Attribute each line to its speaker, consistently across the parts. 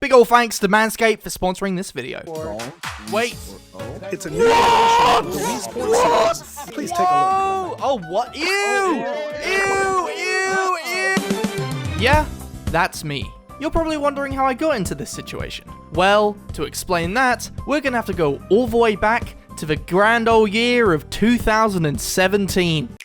Speaker 1: Big ol' thanks to Miistake for sponsoring this video. Wait.
Speaker 2: It's a new edition of the Wii Sports Series. Please take a look.
Speaker 1: Oh, what? Ew! Ew! Yeah, that's me. You're probably wondering how I got into this situation. Well, to explain that, we're gonna have to go all the way back to the grand old year of 2017.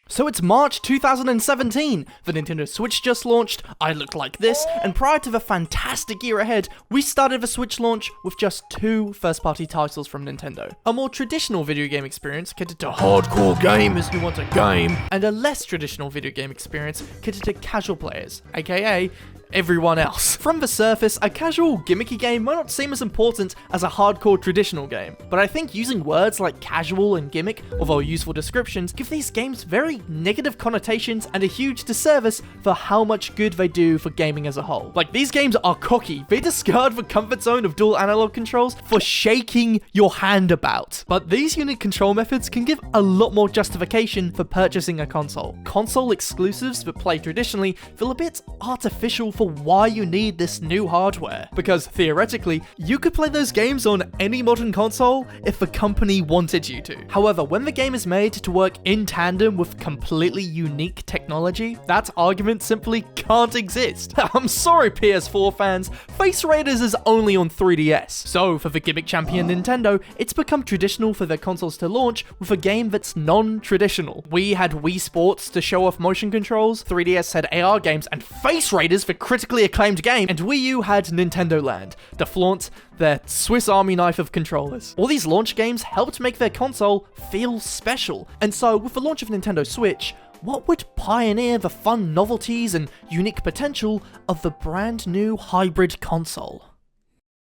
Speaker 1: So it's March 2017, the Nintendo Switch just launched, I looked like this, and prior to the fantastic year ahead, we started the Switch launch with just 2 first-party titles from Nintendo. A more traditional video game experience catered to hardcore gamers who want a game, and a less traditional video game experience catered to casual players, aka everyone else. From the surface, a casual, gimmicky game might not seem as important as a hardcore traditional game, but I think using words like casual and gimmick, although useful descriptions, give these games very negative connotations and a huge disservice for how much good they do for gaming as a whole. Like, these games are cocky. They discard the comfort zone of dual analog controls for shaking your hand about. But these unique control methods can give a lot more justification for purchasing a console. Console exclusives that play traditionally feel a bit artificial for why you need this new hardware. Because theoretically, you could play those games on any modern console if the company wanted you to. However, when the game is made to work in tandem with completely unique technology, that argument simply can't exist. I'm sorry, PS4 fans, Face Raiders is only on 3DS. So for the gimmick champion Nintendo, it's become traditional for their consoles to launch with a game that's non-traditional. We had Wii Sports to show off motion controls, 3DS had AR games, and Face Raiders for critically acclaimed game, and Wii U had Nintendo Land to flaunt their Swiss Army knife of controllers. All these launch games helped make their console feel special, and so with the launch of Nintendo Switch, what would pioneer the fun novelties and unique potential of the brand new hybrid console?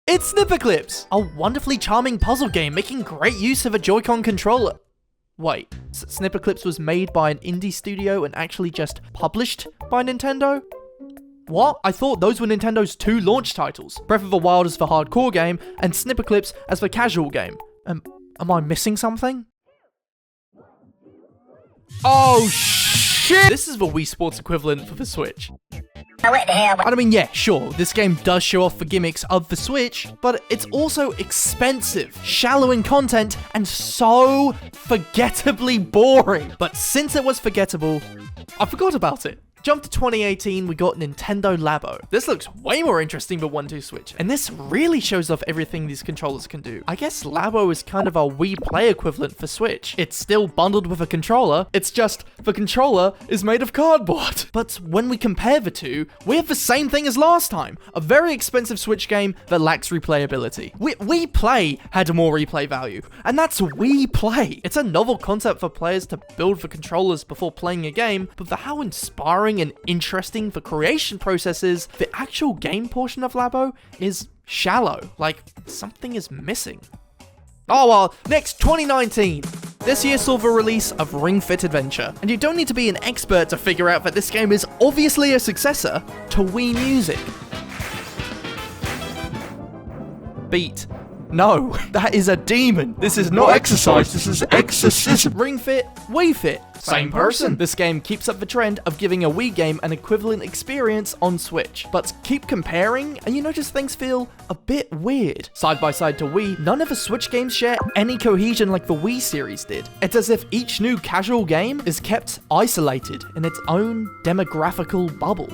Speaker 1: It's Snipperclips, a wonderfully charming puzzle game making great use of a Joy-Con controller. Wait, Snipperclips was made by an indie studio and actually just published by Nintendo? What? I thought those were Nintendo's 2 launch titles. Breath of the Wild as the hardcore game, and Snipperclips as the casual game. Am I missing something? Oh shit! This is the Wii Sports equivalent for the Switch. I mean, yeah, sure, this game does show off the gimmicks of the Switch, but it's also expensive, shallow in content, and so forgettably boring. But since it was forgettable, I forgot about it. Jump to 2018, we got Nintendo Labo. This looks way more interesting than 1-2 Switch, and this really shows off everything these controllers can do. I guess Labo is kind of a Wii Play equivalent for Switch. It's still bundled with a controller, it's just the controller is made of cardboard. But when we compare the two, we have the same thing as last time, a very expensive Switch game that lacks replayability. Wii Play had more replay value, and that's Wii Play. It's a novel concept for players to build the controllers before playing a game, but for how inspiring and interesting the creation process is, the actual game portion of Labo is shallow. Like, something is missing. Oh well, next, 2019. This year saw the release of Ring Fit Adventure, and you don't need to be an expert to figure out that this game is obviously a successor to Wii Music. Beat. No, that is a demon. This is not exercise, this is exorcism. Ring Fit, Wii Fit. Same person. This game keeps up the trend of giving a Wii game an equivalent experience on Switch. But keep comparing, and you notice things feel a bit weird. Side by side to Wii, none of the Switch games share any cohesion like the Wii series did. It's as if each new casual game is kept isolated in its own demographical bubble.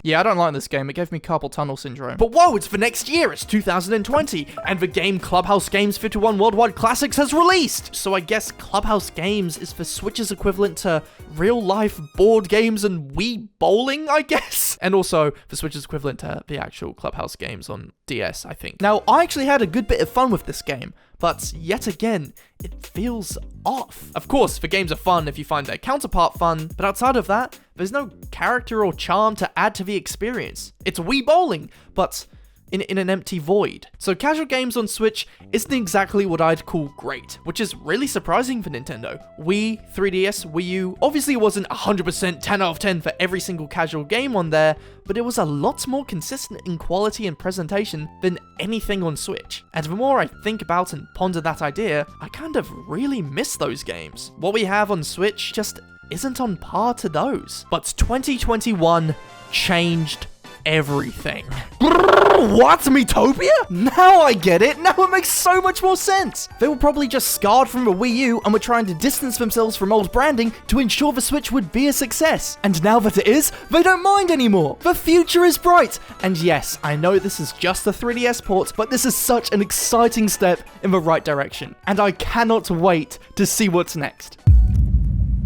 Speaker 1: Yeah, I don't like this game, it gave me carpal tunnel syndrome. But whoa, it's for next year, it's 2020, and the game Clubhouse Games 51 Worldwide Classics has released! So I guess Clubhouse Games is the Switch's equivalent to real-life board games and Wii bowling, I guess? And also, the Switch's equivalent to the actual Clubhouse Games on DS, I think. Now, I actually had a good bit of fun with this game, but yet again, it feels off. Of course, the games are fun if you find their counterpart fun, but outside of that, there's no character or charm to add to the experience. It's Wii bowling, but in an empty void. So casual games on Switch isn't exactly what I'd call great, which is really surprising for Nintendo. Wii, 3DS, Wii U, obviously it wasn't 100% 10 out of 10 for every single casual game on there, but it was a lot more consistent in quality and presentation than anything on Switch. And the more I think about and ponder that idea, I kind of really miss those games. What we have on Switch just isn't on par to those. But 2021 changed everything. What? Miitopia? Now I get it. Now it makes so much more sense. They were probably just scarred from the Wii U and were trying to distance themselves from old branding to ensure the Switch would be a success. And now that it is, they don't mind anymore. The future is bright. And yes, I know this is just a 3DS port, but this is such an exciting step in the right direction. And I cannot wait to see what's next.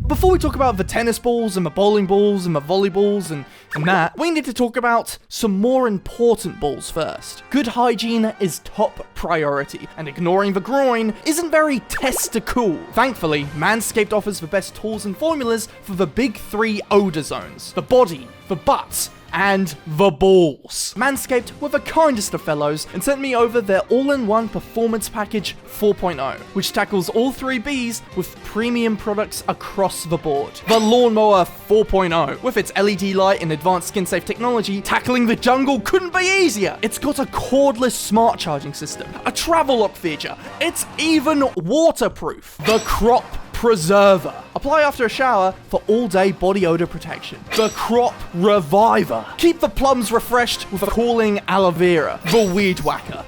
Speaker 1: Before we talk about the tennis balls and the bowling balls and the volleyballs and that, we need to talk about some more important balls first. Good hygiene is top priority, and ignoring the groin isn't very testicool. Thankfully, Manscaped offers the best tools and formulas for the big three odor zones: the body, the butt, and the balls. Manscaped were the kindest of fellows and sent me over their all-in-one Performance Package 4.0, which tackles all three Bs with premium products across the board. The Lawnmower 4.0, with its LED light and advanced skin-safe technology, tackling the jungle couldn't be easier. It's got a cordless smart charging system, a travel lock feature, it's even waterproof. The Crop Preserver. Apply after a shower for all-day body odor protection. The Crop Reviver. Keep the plums refreshed with a cooling aloe vera. The Weed Whacker.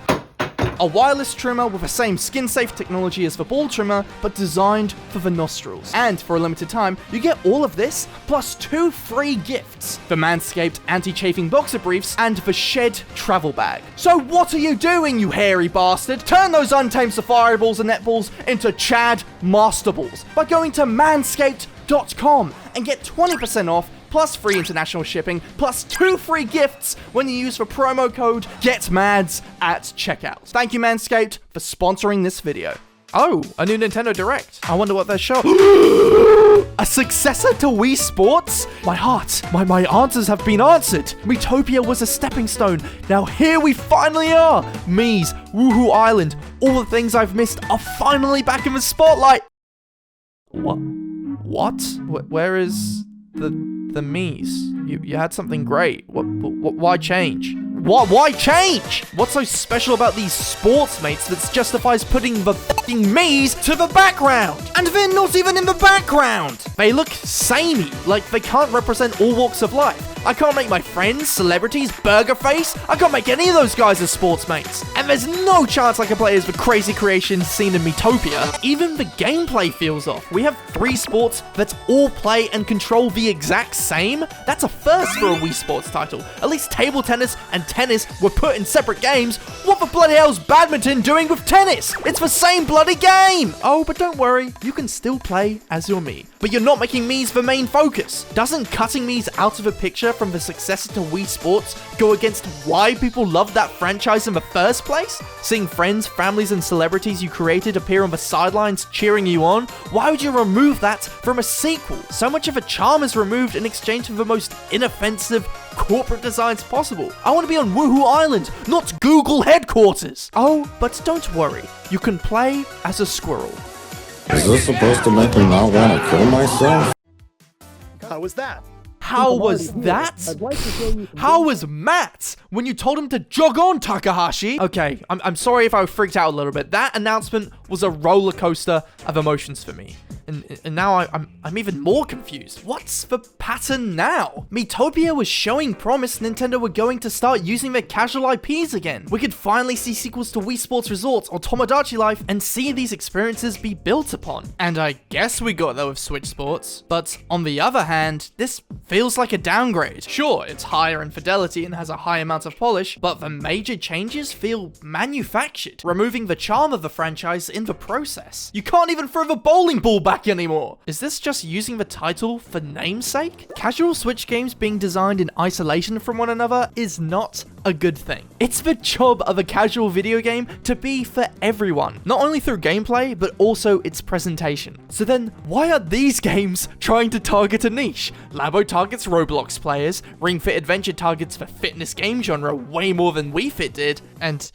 Speaker 1: A wireless trimmer with the same skin-safe technology as the ball trimmer, but designed for the nostrils. And for a limited time, you get all of this, plus 2 free gifts: the Manscaped anti-chafing boxer briefs and the Shed travel bag. So what are you doing, you hairy bastard? Turn those untamed safari balls and netballs into Chad Master Balls by going to manscaped.com and get 20% off, plus free international shipping, plus 2 free gifts when you use the promo code GetMadz at checkout. Thank you, Manscaped, for sponsoring this video. Oh, a new Nintendo Direct. I wonder what they're showing. A successor to Wii Sports? My heart, my answers have been answered. Miitopia was a stepping stone. Now here we finally are. Miis, Woohoo Island, all the things I've missed are finally back in the spotlight. What? Where is the Miis? You had something great. Why change? Why change? What's so special about these sports mates that justifies putting the fucking Miis to the background? And they're not even in the background. They look samey, like they can't represent all walks of life. I can't make my friends, celebrities, Burger Face. I can't make any of those guys as sports mates. And there's no chance I can play as the crazy creations seen in Miitopia. Even the gameplay feels off. We have 3 sports that all play and control the exact same. That's a first for a Wii Sports title. At least table tennis and tennis were put in separate games. What the bloody hell's badminton doing with tennis? It's the same bloody game! Oh, but don't worry, you can still play as your Mii. But you're not making Miis the main focus. Doesn't cutting Miis out of the picture from the successor to Wii Sports go against why people loved that franchise in the first place? Seeing friends, families, and celebrities you created appear on the sidelines cheering you on? Why would you remove that from a sequel? So much of a charm is removed in exchange for the most inoffensive corporate designs possible. I want to be on Woohoo Island, not Google headquarters. Oh, but don't worry, you can play as a squirrel.
Speaker 3: Is this supposed to make me not want to kill myself?
Speaker 2: How was that?
Speaker 1: How was that? How was Matt when you told him to jog on, Takahashi? Okay, I'm sorry if I freaked out a little bit. That announcement was a roller coaster of emotions for me. And now I'm even more confused. What's the pattern now? Miitopia was showing promise Nintendo were going to start using their casual IPs again. We could finally see sequels to Wii Sports Resort or Tomodachi Life and see these experiences be built upon. And I guess we got that with Switch Sports. But on the other hand, this feels like a downgrade. Sure, it's higher in fidelity and has a high amount of polish, but the major changes feel manufactured, removing the charm of the franchise in the process. You can't even throw the bowling ball back anymore. Is this just using the title for namesake? Casual Switch games being designed in isolation from one another is not a good thing. It's the job of a casual video game to be for everyone, not only through gameplay, but also its presentation. So then, why are these games trying to target a niche? Labo targets Roblox players, Ring Fit Adventure targets the fitness game genre way more than Wii Fit did, and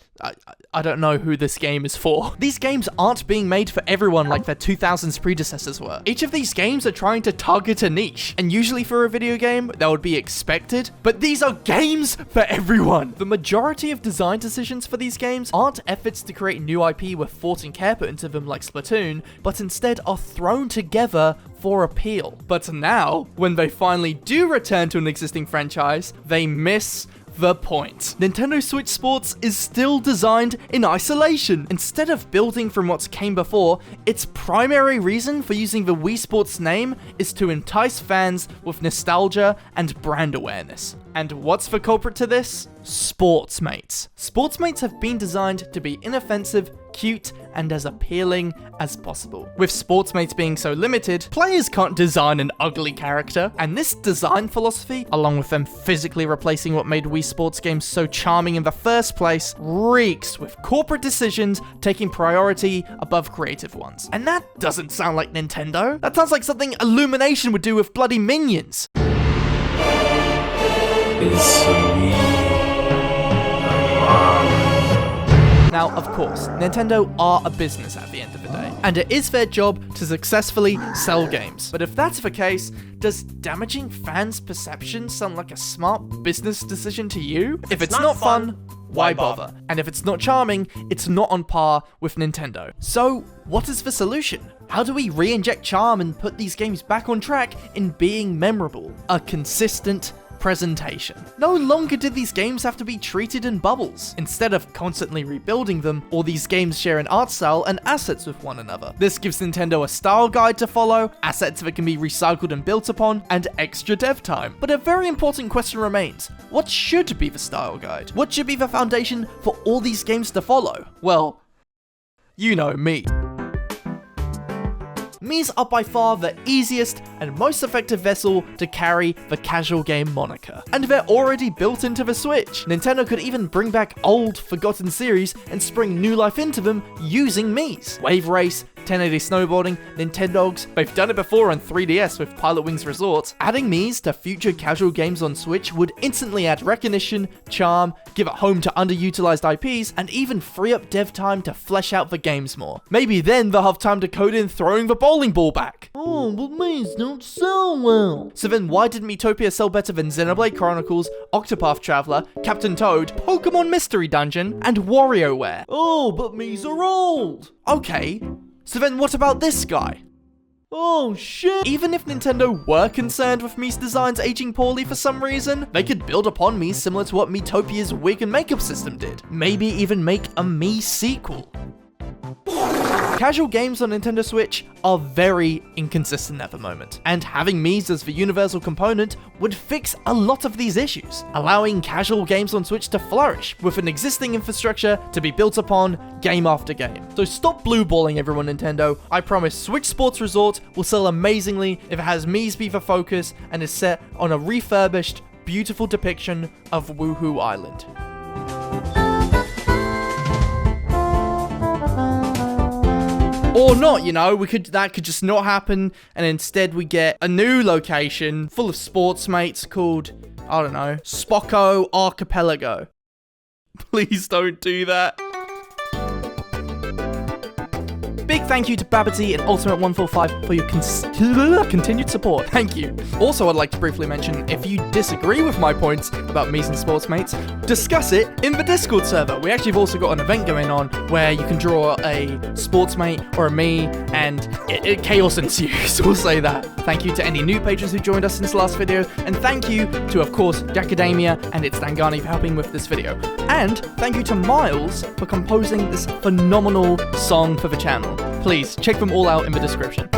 Speaker 1: I don't know who this game is for. These games aren't being made for everyone like their 2000s predecessors were. Each of these games are trying to target a niche, and usually for a video game, that would be expected, but these are games for everyone. The majority of design decisions for these games aren't efforts to create new IP with thought and care put into them like Splatoon, but instead are thrown together for appeal. But now, when they finally do return to an existing franchise, they miss the point. Nintendo Switch Sports is still designed in isolation. Instead of building from what came before, its primary reason for using the Wii Sports name is to entice fans with nostalgia and brand awareness. And what's the culprit to this? Sportsmates. Sportsmates have been designed to be inoffensive, cute, and as appealing as possible. With Sportsmates being so limited, players can't design an ugly character, and this design philosophy, along with them physically replacing what made Wii Sports games so charming in the first place, reeks with corporate decisions taking priority above creative ones. And that doesn't sound like Nintendo. That sounds like something Illumination would do with bloody Minions. Now, of course, Nintendo are a business at the end of the day, and it is their job to successfully sell games. But if that's the case, does damaging fans' perception sound like a smart business decision to you? If it's not fun, why bother? And if it's not charming, it's not on par with Nintendo. So, what is the solution? How do we re-inject charm and put these games back on track in being memorable? A consistent presentation. No longer did these games have to be treated in bubbles. Instead of constantly rebuilding them, all these games share an art style and assets with one another. This gives Nintendo a style guide to follow, assets that can be recycled and built upon, and extra dev time. But a very important question remains. What should be the style guide? What should be the foundation for all these games to follow? Well, you know me. Miis are by far the easiest and most effective vessel to carry the casual game moniker. And they're already built into the Switch. Nintendo could even bring back old, forgotten series and spring new life into them using Miis. Wave Race, 1080 Snowboarding, Nintendogs, they've done it before on 3DS with Pilot Wings Resort. Adding Miis to future casual games on Switch would instantly add recognition, charm, give it home to underutilized IPs, and even free up dev time to flesh out the games more. Maybe then they'll have time to code in throwing the bowling ball back. Oh, but Miis don't sell well. So then why did Miitopia sell better than Xenoblade Chronicles, Octopath Traveler, Captain Toad, Pokemon Mystery Dungeon, and WarioWare? Oh, but Miis are old. Okay, so then what about this guy? Oh shit! Even if Nintendo were concerned with Miis designs aging poorly for some reason, they could build upon Miis similar to what Miitopia's wig and makeup system did. Maybe even make a Miis sequel. Casual games on Nintendo Switch are very inconsistent at the moment, and having Miis as the universal component would fix a lot of these issues, allowing casual games on Switch to flourish with an existing infrastructure to be built upon game after game. So stop blueballing everyone, Nintendo. I promise Switch Sports Resort will sell amazingly if it has Miis be the focus and is set on a refurbished, beautiful depiction of Woohoo Island. Or not, you know, that could just not happen, and instead we get a new location full of sports mates called, I don't know, Spocko Archipelago. Please don't do that. Big thank you to Babbity and Ultimate145 for your continued support. Thank you. Also, I'd like to briefly mention, if you disagree with my points about Miis and Sportsmates, discuss it in the Discord server. We actually have also got an event going on where you can draw a Sportsmate or a Mii, and chaos ensues. We'll say that. Thank you to any new patrons who joined us since the last video, and thank you to, of course, Jacademia and its Dangani for helping with this video. And thank you to Miles for composing this phenomenal song for the channel. Please check them all out in the description.